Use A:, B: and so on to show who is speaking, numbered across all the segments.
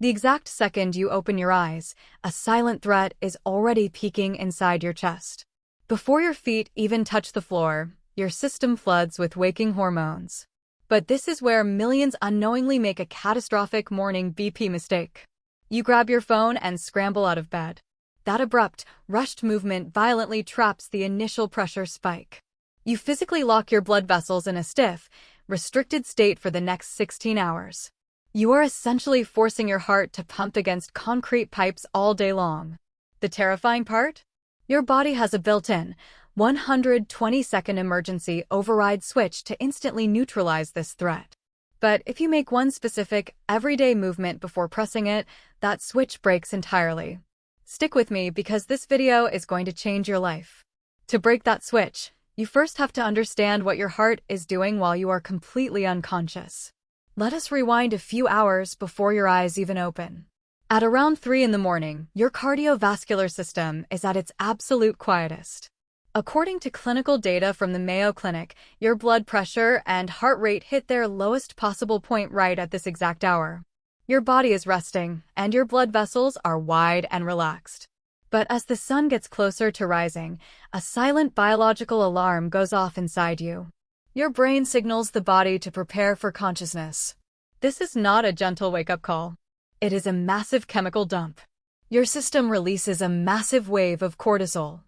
A: The exact second you open your eyes, a silent threat is already peaking inside your chest. Before your feet even touch the floor, your system floods with waking hormones. But this is where millions unknowingly make a catastrophic morning BP mistake. You grab your phone and scramble out of bed. That abrupt, rushed movement violently traps the initial pressure spike. You physically lock your blood vessels in a stiff, restricted state for the next 16 hours. You are essentially forcing your heart to pump against concrete pipes all day long. The terrifying part? Your body has a built-in, 120-second emergency override switch to instantly neutralize this threat. But if you make one specific, everyday movement before pressing it, that switch breaks entirely. Stick with me because this video is going to change your life. To break that switch, you first have to understand what your heart is doing while you are completely unconscious. Let us rewind a few hours before your eyes even open. At around 3 in the morning, your cardiovascular system is at its absolute quietest. According to clinical data from the Mayo Clinic, your blood pressure and heart rate hit their lowest possible point right at this exact hour. Your body is resting, and your blood vessels are wide and relaxed. But as the sun gets closer to rising, a silent biological alarm goes off inside you. Your brain signals the body to prepare for consciousness. This is not a gentle wake-up call. It is a massive chemical dump. Your system releases a massive wave of cortisol.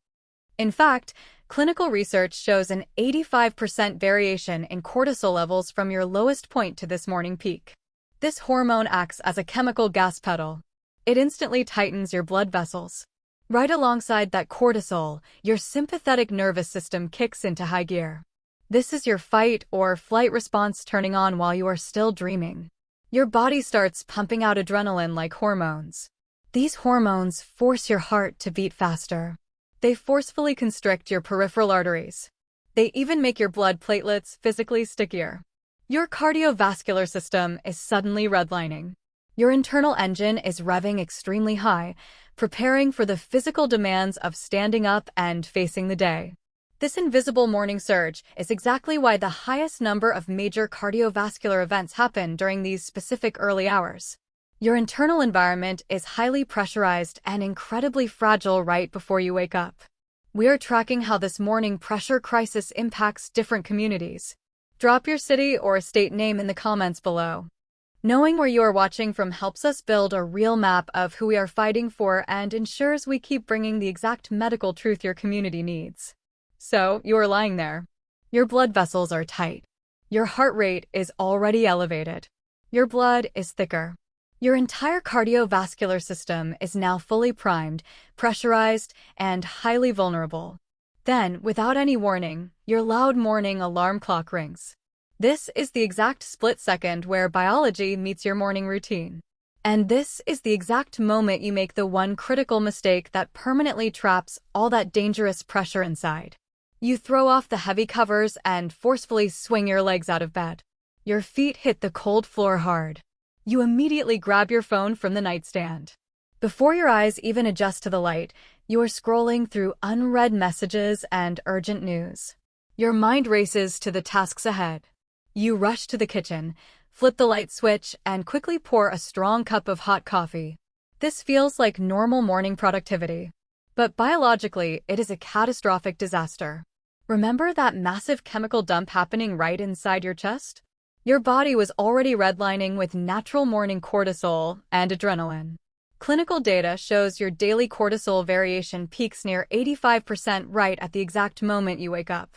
A: In fact, clinical research shows an 85% variation in cortisol levels from your lowest point to this morning peak. This hormone acts as a chemical gas pedal. It instantly tightens your blood vessels. Right alongside that cortisol, your sympathetic nervous system kicks into high gear. This is your fight or flight response turning on while you are still dreaming. Your body starts pumping out adrenaline like hormones. These hormones force your heart to beat faster. They forcefully constrict your peripheral arteries. They even make your blood platelets physically stickier. Your cardiovascular system is suddenly redlining. Your internal engine is revving extremely high, preparing for the physical demands of standing up and facing the day. This invisible morning surge is exactly why the highest number of major cardiovascular events happen during these specific early hours. Your internal environment is highly pressurized and incredibly fragile right before you wake up. We are tracking how this morning pressure crisis impacts different communities. Drop your city or state name in the comments below. Knowing where you are watching from helps us build a real map of who we are fighting for and ensures we keep bringing the exact medical truth your community needs. So, you are lying there. Your blood vessels are tight. Your heart rate is already elevated. Your blood is thicker. Your entire cardiovascular system is now fully primed, pressurized, and highly vulnerable. Then, without any warning, your loud morning alarm clock rings. This is the exact split second where biology meets your morning routine. And this is the exact moment you make the one critical mistake that permanently traps all that dangerous pressure inside. You throw off the heavy covers and forcefully swing your legs out of bed. Your feet hit the cold floor hard. You immediately grab your phone from the nightstand. Before your eyes even adjust to the light, you are scrolling through unread messages and urgent news. Your mind races to the tasks ahead. You rush to the kitchen, flip the light switch, and quickly pour a strong cup of hot coffee. This feels like normal morning productivity. But biologically, it is a catastrophic disaster. Remember that massive chemical dump happening right inside your chest? Your body was already redlining with natural morning cortisol and adrenaline. Clinical data shows your daily cortisol variation peaks near 85% right at the exact moment you wake up.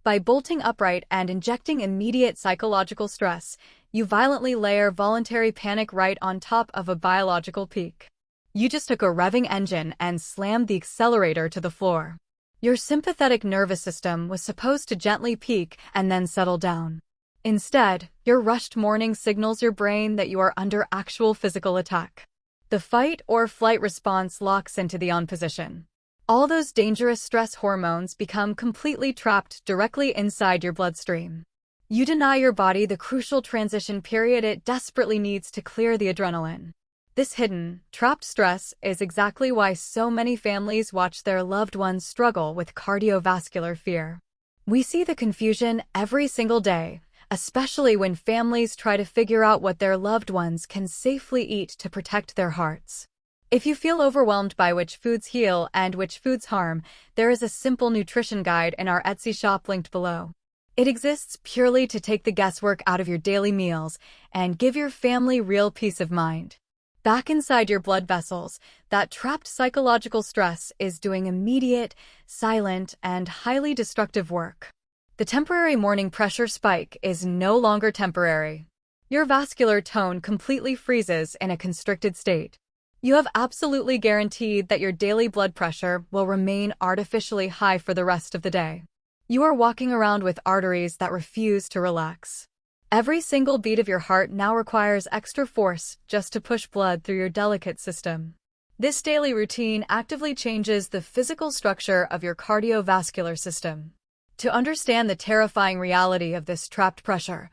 A: By bolting upright and injecting immediate psychological stress, you violently layer voluntary panic right on top of a biological peak. You just took a revving engine and slammed the accelerator to the floor. Your sympathetic nervous system was supposed to gently peak and then settle down. Instead, your rushed morning signals your brain that you are under actual physical attack. The fight or flight response locks into the on position. All those dangerous stress hormones become completely trapped directly inside your bloodstream. You deny your body the crucial transition period it desperately needs to clear the adrenaline. This hidden, trapped stress is exactly why so many families watch their loved ones struggle with cardiovascular fear. We see the confusion every single day. especially when families try to figure out what their loved ones can safely eat to protect their hearts. If you feel overwhelmed by which foods heal and which foods harm, there is a simple nutrition guide in our Etsy shop linked below. It exists purely to take the guesswork out of your daily meals and give your family real peace of mind. Back inside your blood vessels, that trapped psychological stress is doing immediate, silent, and highly destructive work. The temporary morning pressure spike is no longer temporary. Your vascular tone completely freezes in a constricted state. You have absolutely guaranteed that your daily blood pressure will remain artificially high for the rest of the day. You are walking around with arteries that refuse to relax. Every single beat of your heart now requires extra force just to push blood through your delicate system. This daily routine actively changes the physical structure of your cardiovascular system. To understand the terrifying reality of this trapped pressure,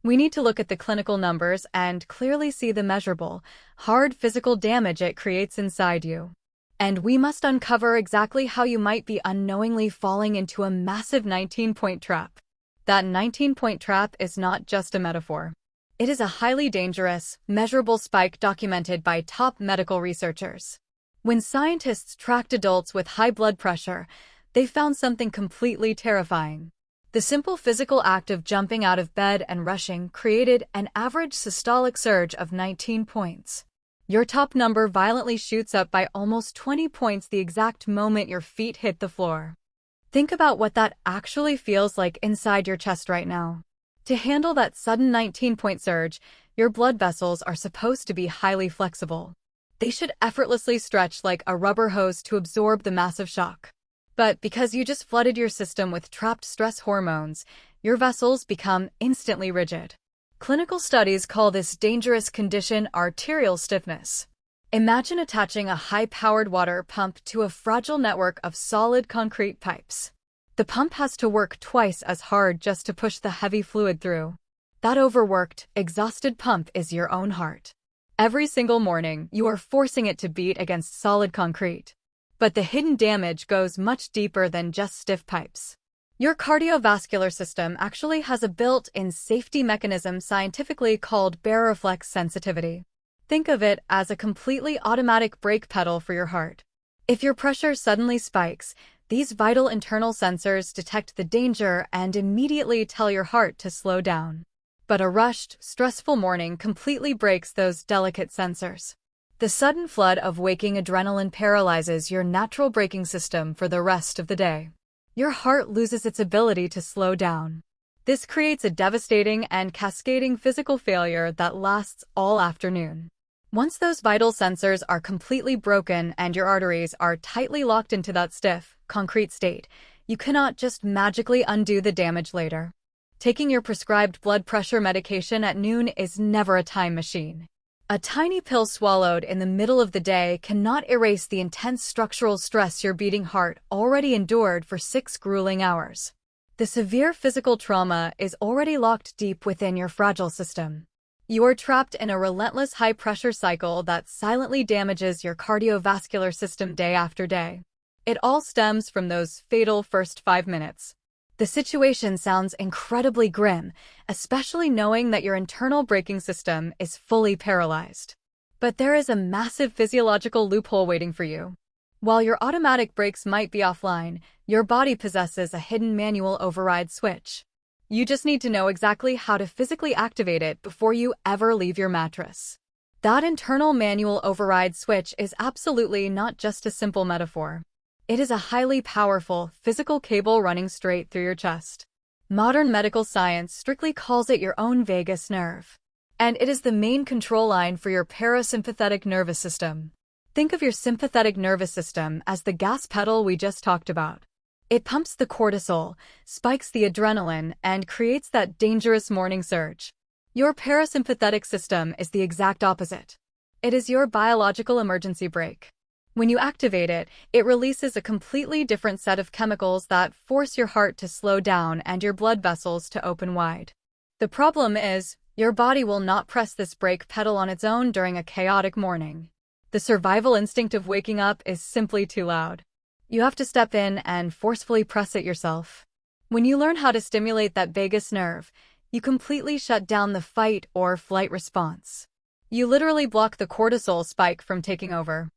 A: we need to look at the clinical numbers and clearly see the measurable, hard physical damage it creates inside you. And we must uncover exactly how you might be unknowingly falling into a massive 19-point trap. That 19-point trap is not just a metaphor. It is a highly dangerous, measurable spike documented by top medical researchers. When scientists tracked adults with high blood pressure, they found something completely terrifying. The simple physical act of jumping out of bed and rushing created an average systolic surge of 19 points. Your top number violently shoots up by almost 20 points the exact moment your feet hit the floor. Think about what that actually feels like inside your chest right now. To handle that sudden 19-point surge, your blood vessels are supposed to be highly flexible. They should effortlessly stretch like a rubber hose to absorb the massive shock. But because you just flooded your system with trapped stress hormones, your vessels become instantly rigid. Clinical studies call this dangerous condition arterial stiffness. Imagine attaching a high-powered water pump to a fragile network of solid concrete pipes. The pump has to work twice as hard just to push the heavy fluid through. That overworked, exhausted pump is your own heart. Every single morning, you are forcing it to beat against solid concrete. But the hidden damage goes much deeper than just stiff pipes. Your cardiovascular system actually has a built-in safety mechanism scientifically called baroreflex sensitivity. Think of it as a completely automatic brake pedal for your heart. If your pressure suddenly spikes, these vital internal sensors detect the danger and immediately tell your heart to slow down. But a rushed, stressful morning completely breaks those delicate sensors. The sudden flood of waking adrenaline paralyzes your natural braking system for the rest of the day. Your heart loses its ability to slow down. This creates a devastating and cascading physical failure that lasts all afternoon. Once those vital sensors are completely broken and your arteries are tightly locked into that stiff, concrete state, you cannot just magically undo the damage later. Taking your prescribed blood pressure medication at noon is never a time machine. A tiny pill swallowed in the middle of the day cannot erase the intense structural stress your beating heart already endured for 6 grueling hours. The severe physical trauma is already locked deep within your fragile system. You are trapped in a relentless high-pressure cycle that silently damages your cardiovascular system day after day. It all stems from those fatal first 5 minutes. The situation sounds incredibly grim, especially knowing that your internal braking system is fully paralyzed. But there is a massive physiological loophole waiting for you. While your automatic brakes might be offline, your body possesses a hidden manual override switch. You just need to know exactly how to physically activate it before you ever leave your mattress. That internal manual override switch is absolutely not just a simple metaphor. It is a highly powerful, physical cable running straight through your chest. Modern medical science strictly calls it your own vagus nerve. And it is the main control line for your parasympathetic nervous system. Think of your sympathetic nervous system as the gas pedal we just talked about. It pumps the cortisol, spikes the adrenaline, and creates that dangerous morning surge. Your parasympathetic system is the exact opposite. It is your biological emergency brake. When you activate it, it releases a completely different set of chemicals that force your heart to slow down and your blood vessels to open wide. The problem is, your body will not press this brake pedal on its own during a chaotic morning. The survival instinct of waking up is simply too loud. You have to step in and forcefully press it yourself. When you learn how to stimulate that vagus nerve, You completely shut down the fight or flight response. You literally block the cortisol spike from taking over.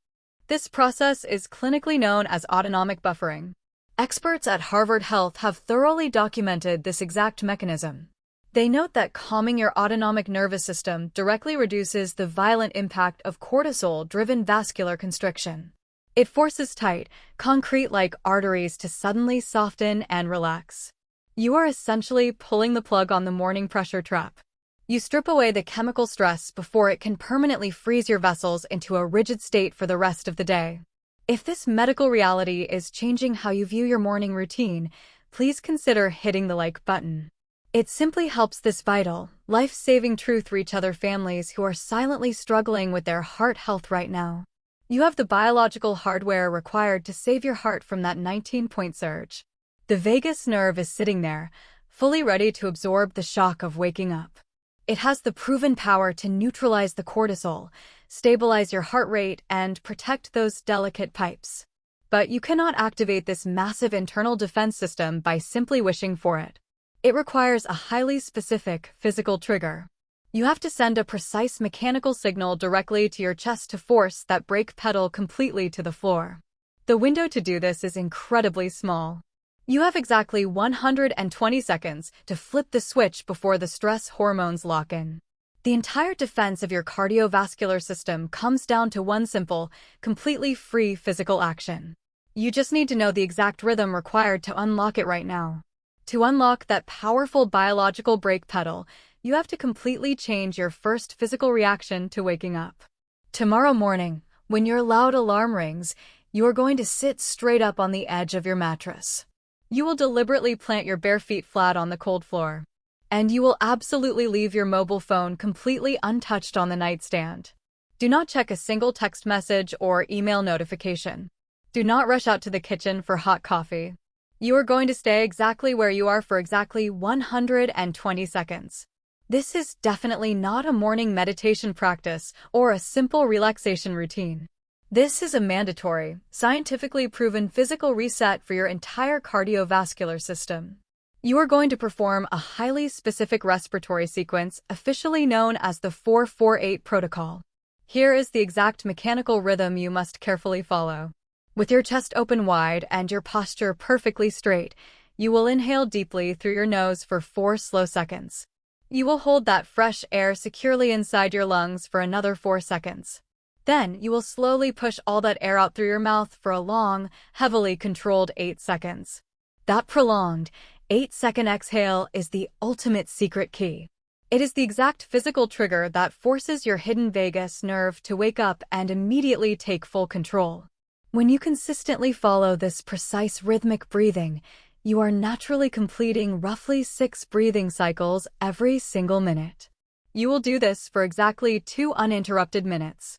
A: This process is clinically known as autonomic buffering. Experts at Harvard Health have thoroughly documented this exact mechanism. They note that calming your autonomic nervous system directly reduces the violent impact of cortisol-driven vascular constriction. It forces tight, concrete-like arteries to suddenly soften and relax. You are essentially pulling the plug on the morning pressure trap. You strip away the chemical stress before it can permanently freeze your vessels into a rigid state for the rest of the day. If this medical reality is changing how you view your morning routine, please consider hitting the like button. It simply helps this vital, life-saving truth reach other families who are silently struggling with their heart health right now. You have the biological hardware required to save your heart from that 19-point surge. The vagus nerve is sitting there, fully ready to absorb the shock of waking up. It has the proven power to neutralize the cortisol, stabilize your heart rate, and protect those delicate pipes. But you cannot activate this massive internal defense system by simply wishing for it. It requires a highly specific physical trigger. You have to send a precise mechanical signal directly to your chest to force that brake pedal completely to the floor. The window to do this is incredibly small. You have exactly 120 seconds to flip the switch before the stress hormones lock in. The entire defense of your cardiovascular system comes down to one simple, completely free physical action. You just need to know the exact rhythm required to unlock it right now. To unlock that powerful biological brake pedal, you have to completely change your first physical reaction to waking up. Tomorrow morning, when your loud alarm rings, you are going to sit straight up on the edge of your mattress. You will deliberately plant your bare feet flat on the cold floor. And you will absolutely leave your mobile phone completely untouched on the nightstand. Do not check a single text message or email notification. Do not rush out to the kitchen for hot coffee. You are going to stay exactly where you are for exactly 120 seconds. This is definitely not a morning meditation practice or a simple relaxation routine. This is a mandatory, scientifically proven physical reset for your entire cardiovascular system. You are going to perform a highly specific respiratory sequence officially known as the 4-4-8 protocol. Here is the exact mechanical rhythm you must carefully follow. With your chest open wide and your posture perfectly straight, you will inhale deeply through your nose for 4 slow seconds. You will hold that fresh air securely inside your lungs for another 4 seconds. Then, you will slowly push all that air out through your mouth for a long, heavily controlled 8 seconds. That prolonged, 8-second exhale is the ultimate secret key. It is the exact physical trigger that forces your hidden vagus nerve to wake up and immediately take full control. When you consistently follow this precise rhythmic breathing, you are naturally completing roughly 6 breathing cycles every single minute. You will do this for exactly 2 uninterrupted minutes.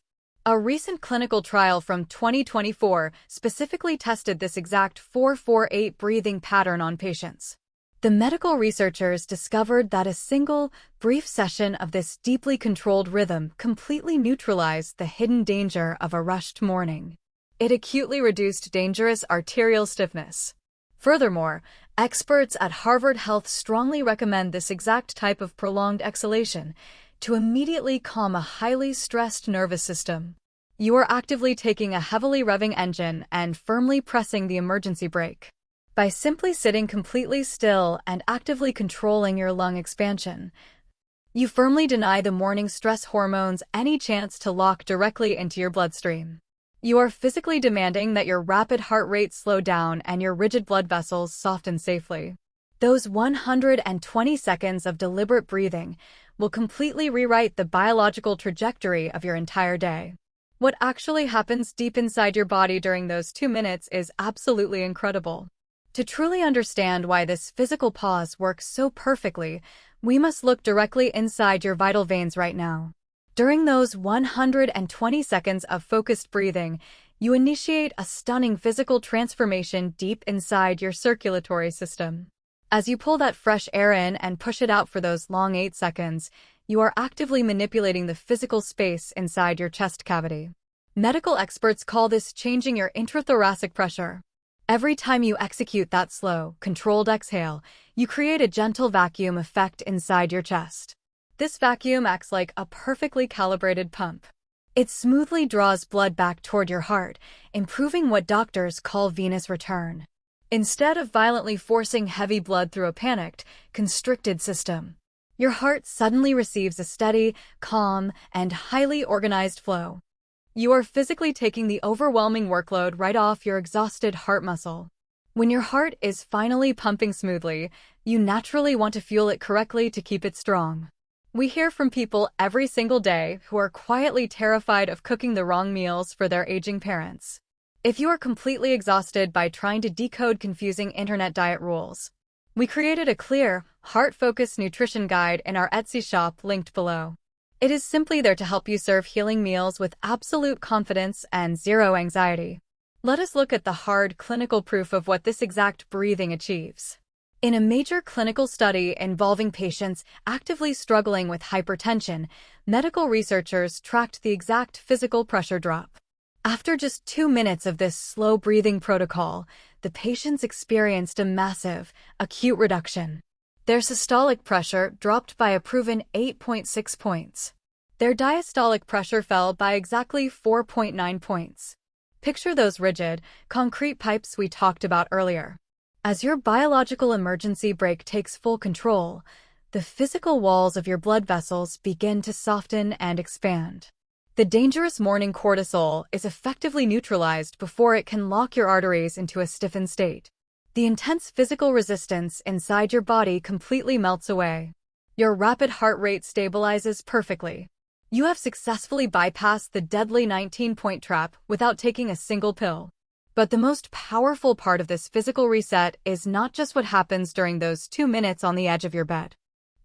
A: A recent clinical trial from 2024 specifically tested this exact 4-4-8 breathing pattern on patients. The medical researchers discovered that a single, brief session of this deeply controlled rhythm completely neutralized the hidden danger of a rushed morning. It acutely reduced dangerous arterial stiffness. Furthermore, experts at Harvard Health strongly recommend this exact type of prolonged exhalation to immediately calm a highly stressed nervous system. You are actively taking a heavily revving engine and firmly pressing the emergency brake. By simply sitting completely still and actively controlling your lung expansion, you firmly deny the morning stress hormones any chance to lock directly into your bloodstream. You are physically demanding that your rapid heart rate slow down and your rigid blood vessels soften safely. Those 120 seconds of deliberate breathing will completely rewrite the biological trajectory of your entire day. What actually happens deep inside your body during those 2 minutes is absolutely incredible. To truly understand why this physical pause works so perfectly, we must look directly inside your vital veins right now. During those 120 seconds of focused breathing, you initiate a stunning physical transformation deep inside your circulatory system. As you pull that fresh air in and push it out for those long 8 seconds, you are actively manipulating the physical space inside your chest cavity. Medical experts call this changing your intrathoracic pressure. Every time you execute that slow, controlled exhale, you create a gentle vacuum effect inside your chest. This vacuum acts like a perfectly calibrated pump. It smoothly draws blood back toward your heart, improving what doctors call venous return. Instead of violently forcing heavy blood through a panicked, constricted system, your heart suddenly receives a steady, calm, and highly organized flow. You are physically taking the overwhelming workload right off your exhausted heart muscle. When your heart is finally pumping smoothly, you naturally want to fuel it correctly to keep it strong. We hear from people every single day who are quietly terrified of cooking the wrong meals for their aging parents. If you are completely exhausted by trying to decode confusing internet diet rules, we created a clear, heart-focused nutrition guide in our Etsy shop linked below. It is simply there to help you serve healing meals with absolute confidence and zero anxiety. Let us look at the hard clinical proof of what this exact breathing achieves. In a major clinical study involving patients actively struggling with hypertension, medical researchers tracked the exact physical pressure drop. After just 2 minutes of this slow breathing protocol, the patients experienced a massive, acute reduction. Their systolic pressure dropped by a proven 8.6 points. Their diastolic pressure fell by exactly 4.9 points. Picture those rigid, concrete pipes we talked about earlier. As your biological emergency brake takes full control, the physical walls of your blood vessels begin to soften and expand. The dangerous morning cortisol is effectively neutralized before it can lock your arteries into a stiffened state. The intense physical resistance inside your body completely melts away. Your rapid heart rate stabilizes perfectly. You have successfully bypassed the deadly 19-point trap without taking a single pill. But the most powerful part of this physical reset is not just what happens during those 2 minutes on the edge of your bed.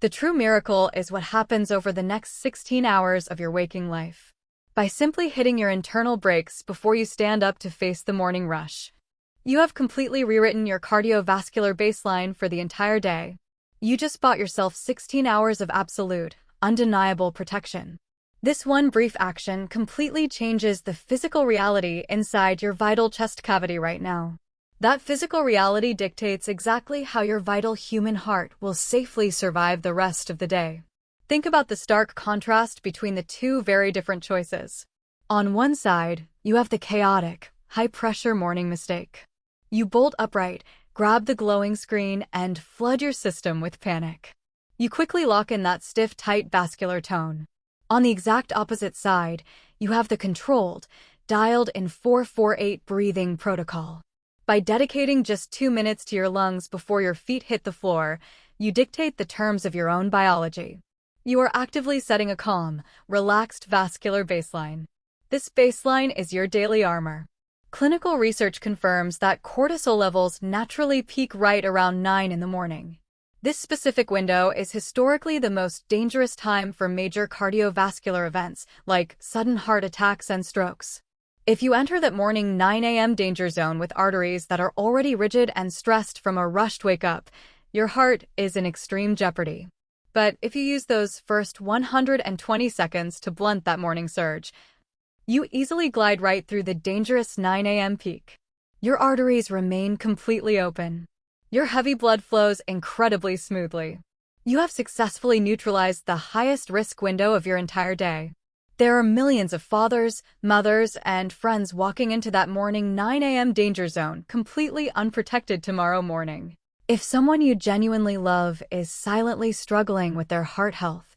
A: The true miracle is what happens over the next 16 hours of your waking life. By simply hitting your internal brakes before you stand up to face the morning rush, you have completely rewritten your cardiovascular baseline for the entire day. You just bought yourself 16 hours of absolute, undeniable protection. This one brief action completely changes the physical reality inside your vital chest cavity right now. That physical reality dictates exactly how your vital human heart will safely survive the rest of the day. Think about the stark contrast between the two very different choices. On one side, you have the chaotic, high-pressure morning mistake. You bolt upright, grab the glowing screen, and flood your system with panic. You quickly lock in that stiff, tight vascular tone. On the exact opposite side, you have the controlled, dialed-in 4-4-8 breathing protocol. By dedicating just 2 minutes to your lungs before your feet hit the floor, you dictate the terms of your own biology. You are actively setting a calm, relaxed vascular baseline. This baseline is your daily armor. Clinical research confirms that cortisol levels naturally peak right around 9 in the morning. This specific window is historically the most dangerous time for major cardiovascular events, like sudden heart attacks and strokes. If you enter that morning 9 a.m. danger zone with arteries that are already rigid and stressed from a rushed wake-up, your heart is in extreme jeopardy. But if you use those first 120 seconds to blunt that morning surge, you easily glide right through the dangerous 9 a.m. peak. Your arteries remain completely open. Your heavy blood flows incredibly smoothly. You have successfully neutralized the highest risk window of your entire day. There are millions of fathers, mothers, and friends walking into that morning 9 a.m. danger zone completely unprotected tomorrow morning. If someone you genuinely love is silently struggling with their heart health,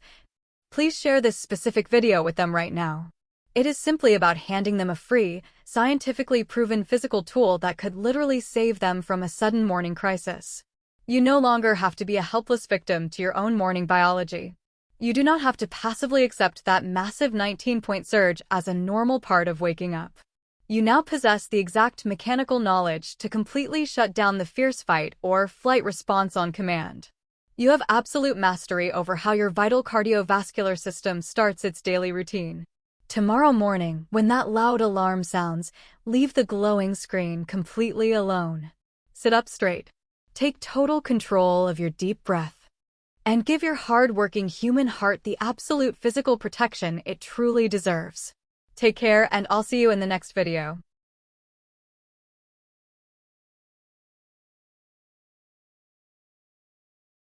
A: please share this specific video with them right now. It is simply about handing them a free, scientifically proven physical tool that could literally save them from a sudden morning crisis. You no longer have to be a helpless victim to your own morning biology. You do not have to passively accept that massive 19-point surge as a normal part of waking up. You now possess the exact mechanical knowledge to completely shut down the fierce fight or flight response on command. You have absolute mastery over how your vital cardiovascular system starts its daily routine. Tomorrow morning, when that loud alarm sounds, leave the glowing screen completely alone. Sit up straight. Take total control of your deep breath. And give your hard-working human heart the absolute physical protection it truly deserves. Take care, and I'll see you in the next video.